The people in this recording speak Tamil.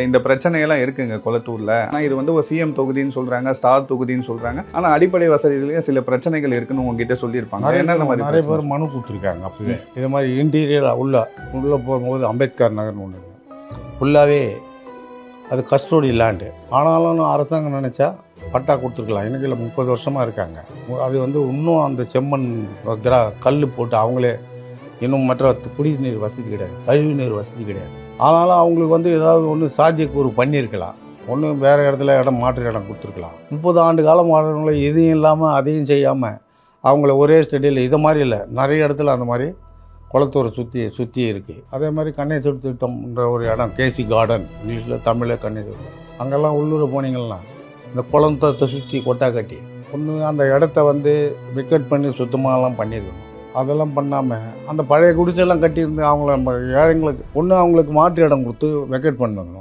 இந்த பிரச்சனையெல்லாம் இருக்குங்க கொளத்தூர்ல. ஆனா இது வந்து ஒரு சிஎம் தொகுதின்னு சொல்றாங்க, ஸ்டார் தொகுதின்னு சொல்றாங்க. ஆனா அடிப்படை வசதியிலேயே சில பிரச்சனைகள் இருக்குன்னு உங்ககிட்ட சொல்லியிருப்பாங்க. என்னென்ன மாதிரி நிறைய பேர் மனு கொடுத்துருக்காங்க. அப்பவே இது மாதிரி இன்டீரியர் உள்ள போகும்போது அம்பேத்கர் நகர்னு ஒன்று ஃபுல்லாகவே அது கஸ்டோடி லேண்டு. ஆனாலும் அரசாங்கம் நினச்சா பட்டா கொடுத்துருக்கலாம். எனக்கு இல்லை 30 வருஷமாக இருக்காங்க. அது வந்து இன்னும் அந்த செம்மண் கல் போட்டு அவங்களே இன்னும் மற்ற குடிநீர் வசதி கிடையாது, கழிவு நீர் வசதி கிடையாது. ஆனாலும் அவங்களுக்கு வந்து ஏதாவது ஒன்று சாத்தியக்கூறு பண்ணியிருக்கலாம். ஒன்று வேறு இடத்துல மாற்று இடம் கொடுத்துருக்கலாம். 30 ஆண்டு காலம் வாழ்றவங்கள எதையும் இல்லாமல் அதையும் செய்யாமல் அவங்கள ஒரே ஸ்டடியில் இதை மாதிரி இல்லை, நிறைய இடத்துல அந்த மாதிரி குளத்தூரை சுற்றி இருக்குது. அதே மாதிரி கண்ணேஸ்வர் திட்டம்ன்ற ஒரு இடம், கேசி கார்டன் இங்கிலீஷில் தமிழில் கண்ணேஸ்வர். அங்கெல்லாம் உள்ளூர் போனீங்கன்னா இந்த குளத்தை சுற்றி கொட்டா கட்டி ஒன்று அந்த இடத்த வந்து விக்கெட் பண்ணி சுத்தமாகலாம் பண்ணியிருக்கணும். அதெல்லாம் பண்ணாமல் அந்த பழைய குடிசையெல்லாம் கட்டியிருந்து அவங்கள ஏழைங்களுக்கு ஒன்று அவங்களுக்கு மாற்று இடம் கொடுத்து வெக்கேட் பண்ணணும்.